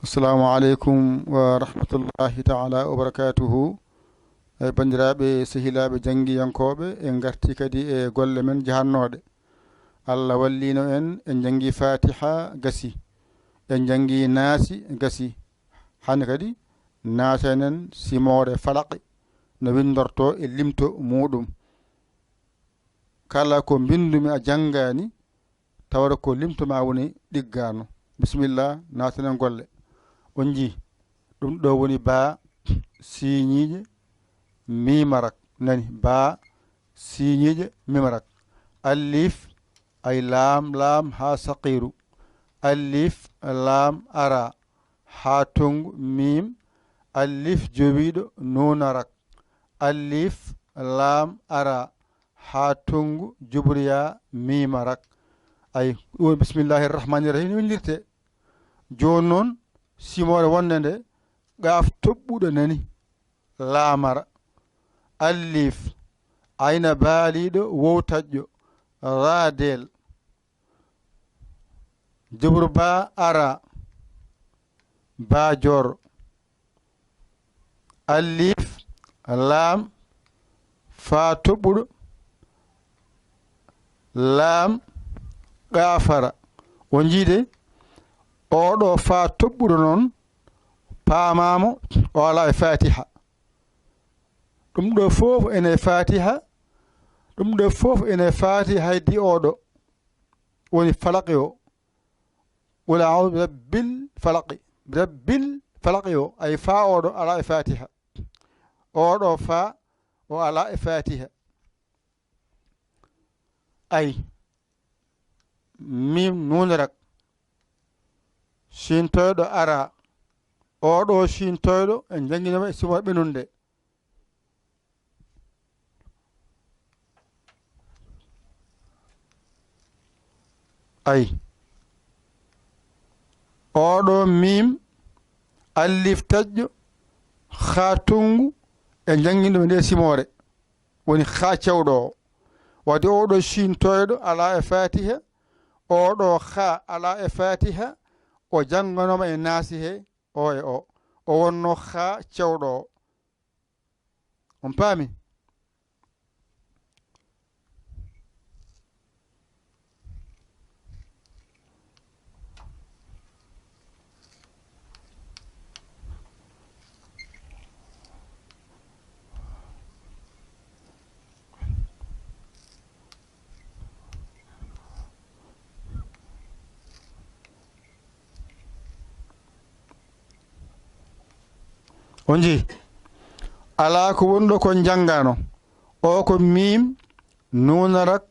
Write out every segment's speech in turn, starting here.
Assalamu alaikum wa rahmatullahi ta'ala wa barakatuhu. Bandiraɓe sehilaɓe janggiyankoɓe en garti kadi e golle men jahannoɗe. Allah wallino en jangi Fatiha gasi, en jangi Naasi gasi. Hande kadi nasanen simore falaqe no windorto e limto muɗum. Kala ko bindumi a jangani tawra ko limto ma woni ɗiggano. Bismillah nasanen golle. On jii ɗum ɗo woni ba siñiije mimarak nani ba siñiije mimarak alif ay laam ha saqiru alif laam ara ha tongu mim alif jowiɗo nunarak alif laam ara ha tongu jubriya mimarak ay ɗum bismillahir rahmanir rahim windirte joni noon simore wonde nde gaaf toɓɓuɗo nani laamara allif ayna baaliɗo wowtaƴƴo raadel jobru ba ara ba jor allif laam fa toɓɓuɗo laam gaafara o jiide oɗo fa toɓɓuɗo noon paamamo o ala e fatiha ɗum ɗo fof ene fatiha ɗum ɗo fof ene fatiha haydi oɗo woni falaqi o qul a'udhu birabbil falaqi o ay fa oɗo ala e fatiha oɗo fa o ala e fatiha ay mim nunarak shintoyɗo ara oɗo shintoyɗo en janginoma e simoɗo ɓenunde ay oɗo mim allif taƴƴo ha tongu e janginɗo nde simore woni ha cewɗo o wadde oɗo shintoyɗo ala e fatiha oɗo ha ala e fatiha o jannganoma e naasi he o e o wonno ha cewɗo o on paami on jii ala ko wonɗo kon janngano o ko mim nunarak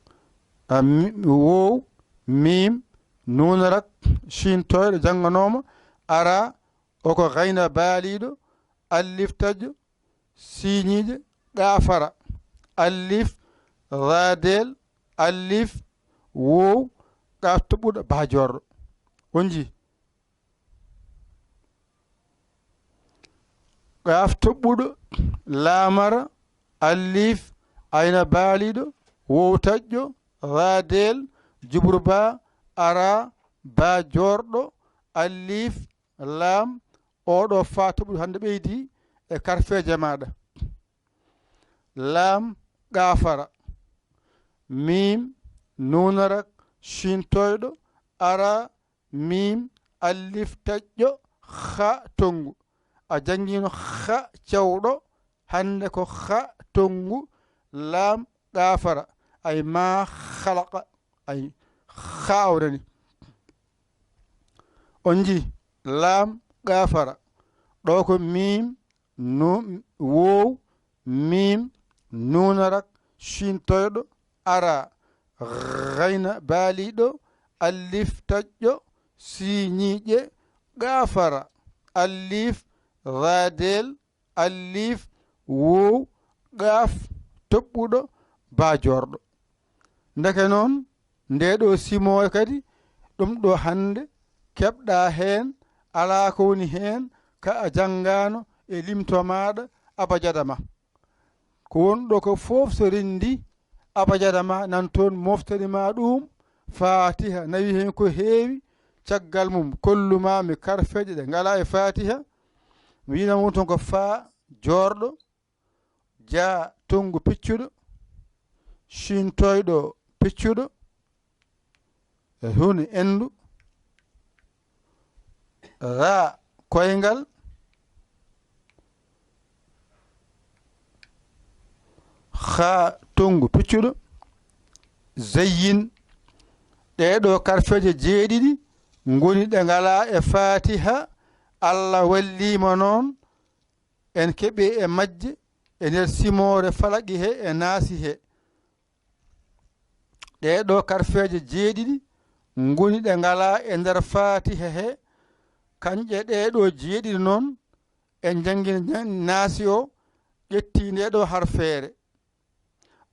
wow mim nunarak shintoyɗo jannganoma ara o ko gayna baaliɗo allif taƴƴo siñiije ɗafara allif radel allif wow ɗaf toɓɓuɗo bajorɗo on jii gaaf toɓɓuɗo laamara allif ayna baaliɗo wowtaƴƴo raadel jubru ba ara ba jorɗo allif laam oɗo fa toɓɓuɗo hande ɓeydi e karfeje maɗa laam gaafara mim nunarak shintoyɗo ara mim allif taƴƴo ha tongu a jangino ha cewɗo hande ko ha tongu laam ɗafara ay ma halaqa ay ha awrani on jii laam gafara ɗo ko mim wow mim nunarak shintoyɗo ara gayna baaliɗo allif taƴƴo siñiƴe gafara allif radel allif wow gaaf toɓɓuɗo bajorɗo ndeke noon ndeɗo simoe kadi ɗum ɗo hande keɓɗa hen ala ko woni hen ka a janngano e limto maɗa abajada ma ko wonɗo ko fof so rendi abajada ma nan toon moftani ma ɗum fatiha nawi hen ko heewi caggal mum kollumami karfeje ɗe ngala e fatiha mi yinam won ton ko fa jorɗo ja tongu piccuɗo shin toyɗo piccuɗo e hun endu ra koyngal ha tongu piccuɗo zayyin ɗeɗo karfeje jeeɗiɗi ngoni ɗe ngala e fatiha Allah wallima noon en keɓi e majje e nder simore falaqi he e naasi he ɗeɗo karfeje jeeɗiɗi ngoni ɗe ngala e nder fatiha he kanƴe ɗeɗo jeeɗiɗi noon en jangguini naasi o ƴetti ndeɗo harfeere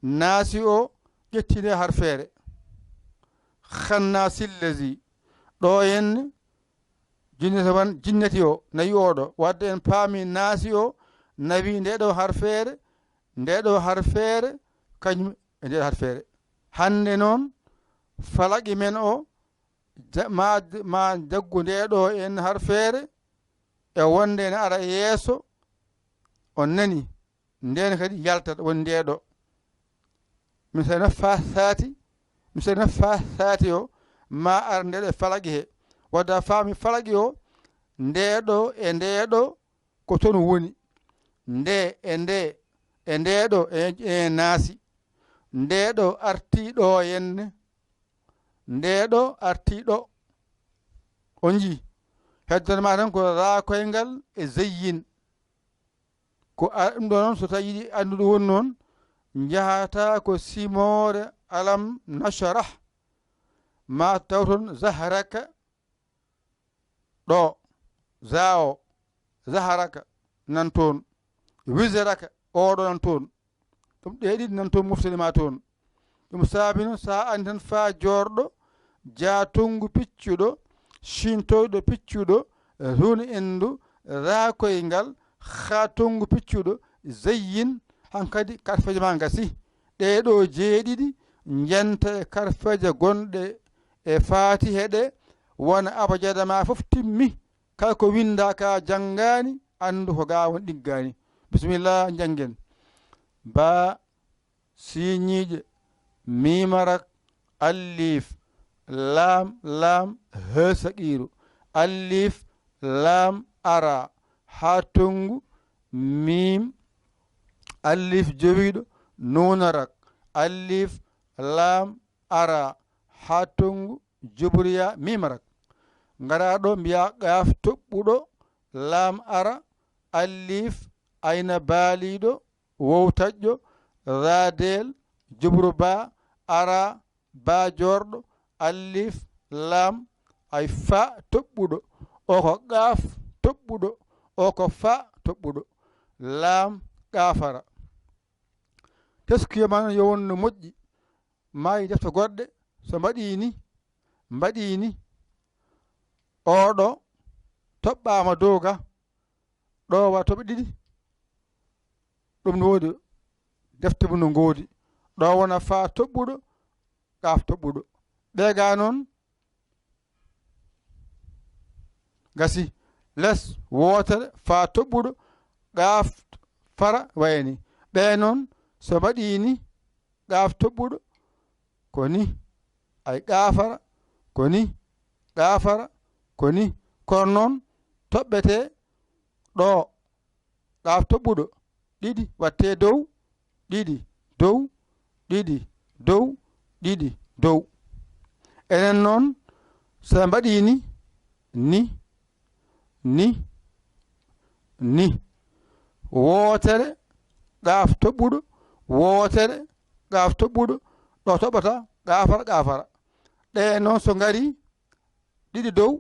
naasi o ƴetti nde harfeere khannasi llazi ɗo henne jinnati o nayi oɗo wadde en paami naasi o nawi ndeɗo harfeere kañum e ndeɗo harfeere hande noon falaqi men o ma jaggu ndeɗo en harfeere e wonde ene ara yeeso on nani nden kadi yaltat woni ndeɗo min sa nafa saati o ma ar ndeɗo e falaqi he wadda faami falaqi o ndeɗo e ndeɗo ko toon woni nde e nde e ndeɗo e naasi ndeɗo artiɗo henne ndeɗo artiɗo on jii heddanma tan ko ra koyngal e zeyyin ko ɗum ɗo noon so tawi yiɗi annduɗo woni noon jahata ko simore alam nasharah ma taw toon zaharaka ɗo za o zaharaka nan toon wisraka oɗo nan toon ɗum ɗeɗiɗi nan toon moftani ma toon ɗum saabi noon sa andi tan fa jorɗo ja tongu piccuɗo shintoyɗo piccuɗo runi endu ra koyngal ha tongu piccuɗo zeyyin hankadi karfeje ma gasi ɗeɗo jeeɗiɗi jenta e karfeje gonɗe e fatiha ɗe wona abajada ma fof timmi kala ko winda ka janggani andu ko ga won ɗiggani bisimillah janggen ba siñiije mimarak allif lam lam he saqiru allif lam ara ha tongu mim allif jowiɗo nunarak allif lam ara ha tongu jobriya mimarak ngara ɗo mbiya qaf toɓɓuɗo lam ara allif ayna baaliɗo wowtaƴƴo radel jobru ba ara ba jorɗo allif lam ay fa toɓɓuɗo o ko qaf toɓɓuɗo o ko fa toɓɓuɗo lam qafara teskiyo ma yo wonno moƴƴi maayi defte goɗɗe so mbaɗi ni oɗo toɓɓama dow ga ɗo wa toɓe ɗiɗi ɗum no wodi defte mum no goodi ɗo wona fa toɓɓuɗo qaf toɓɓuɗo ɓe ga noon gasi less wotere fa toɓɓuɗo qaf fara wayni ɓe noon so mbaɗi ni qaf toɓɓuɗo ko ni ay qafara ko ni qafara ko ni kono noon toɓɓete ɗo qaf toɓɓuɗo ɗiɗi watte dow ɗiɗi dow ɗiɗi dow ɗiɗi dow enen noon so mbaɗi ni wootere qaf toɓɓuɗo wootere qaf toɓɓuɗo ɗo toɓɓata qafara ɗe noon so ngari ɗiɗi dow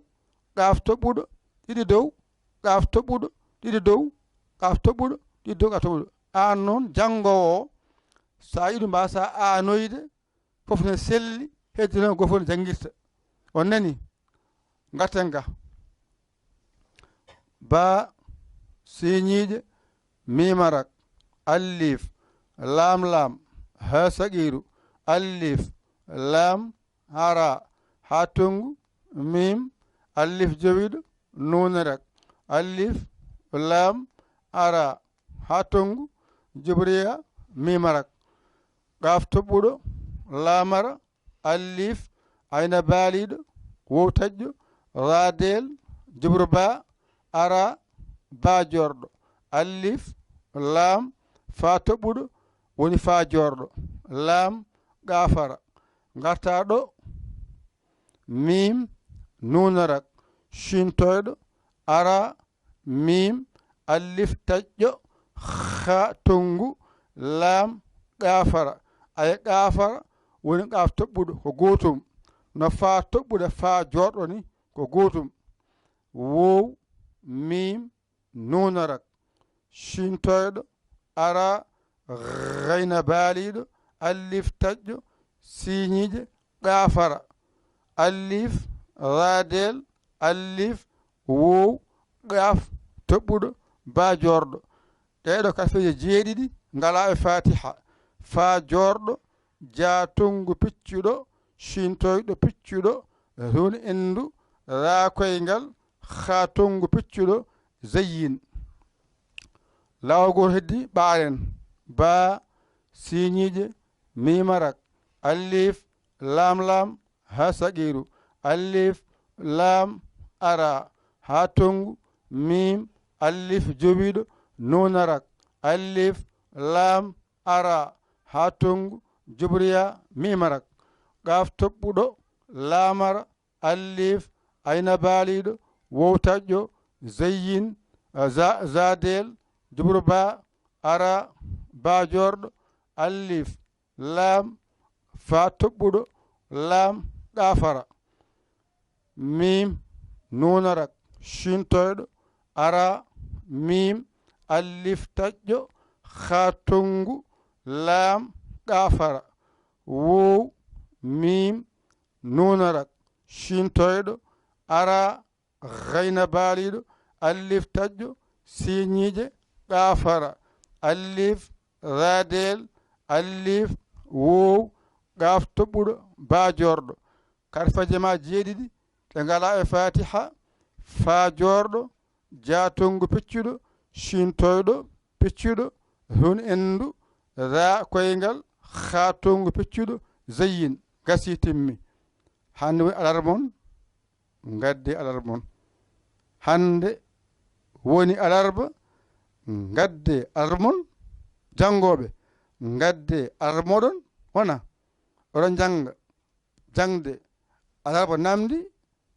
qaf toɓɓuɗo ɗiɗi dow qaf toɓɓuɗo ɗiɗi dow qaf toɓɓuɗo ɗiɗi dow qaf toɓɓuɗo an noon janngowo o sa yiɗu mbasa anoyde fof ne selli heddi noon goto fof ne janguirta on nani gatten ga ba siñiije mimarak allif lam lam ha saqiru allif lam hara ha tongu mim alif jowiɗo nun rek alif lam ara ha tongu jibriya mimarak qaf toɓɓuɗo lamara alif ayna baaliɗo wow taƴƴo radel jibru ba ara ba jorɗo alif lam fa toɓɓuɗo woni fa jorɗo lam gafara garta ɗo mim nunarak shintoyɗo ara mim alif taƴƴo ha tongu lam gafara aya gafara woni qaf toɓɓuɗo ko gotum no fa toɓɓuɗo fa jorɗo ni ko gotum wow mim nunarak shintoyɗo ara gayna baaliɗo alif taƴƴo siñiije gafara alif radel alif wow qaf toɓɓuɗo ba jorɗo ɗeɗo karfeje jeeɗiɗi ngala e fatiha fa jorɗo jatongu piccuɗo shintoyɗo piccuɗo hun endu rakoyngal ha tongu piccuɗo zayyin lawgol heddi ɓaaren ba siñiije mimarak alif lam lam ha saqiru alif lam ara ha tongu mim alif jowiɗo nunarak alif lam ara ha tongu jibriya mimarak qaf toɓɓuɗo lamara alif ayna baaliɗo wow taƴƴo zayyin zadel jubru ba ara ba jorɗo alif lam fa toɓɓuɗo lam gafara mim nunarak shintoyɗo ara mim alif taƴƴo ha tongu lam gafara wow mim nunarak shintoyɗo ara gayna baaliɗo alif taƴƴo siñiije gafara alif radel alif wow qaf toɓɓuɗo ba jorɗo karfaje ma jeeɗiɗi ɗe ngala e fatiha fa jorɗo jatongu piccuɗo shintoyɗo piccuɗo hun endu ra koyngal ha tongu piccuɗo zayyin gasi timmi hande woni alarmon gadde alarmon hande woni alarba gadde alarmon jangoɓe gadde alarmoɗon wona oɗon janga jangde alarba namdi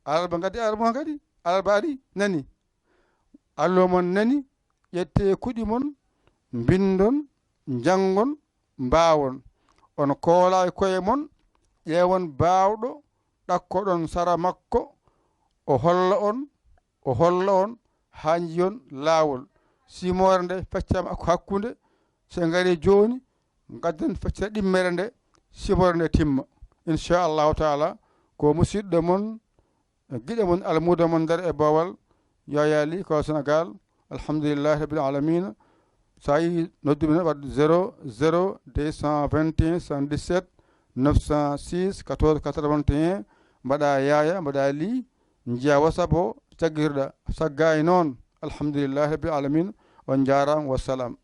alarba gadde alarba kadi alarba ari nani allo mon nani ƴette kuɗi mon bindon jangon mbawon on koola e koye mon ƴeewon baawɗo ɗakkoɗon sara makko o holla on haa njiyon laawol simore nde feccama hakkunde so ngari joni gadden feccere ɗimmere nde simore nde timma inchallahu taala ko musidɗo mon giɗe mon almuda mon nder e bowal yoyali ko Sénégal alhamdulillahi rabbil alamina so yi nodduɓe noon wadde 00 221 77 906 14 81 mbaɗa yaya mbaɗa li jiya WhatsApp o caggirɗa sagga e noon alhamdulillahi rabbil alamina on jarama wassalam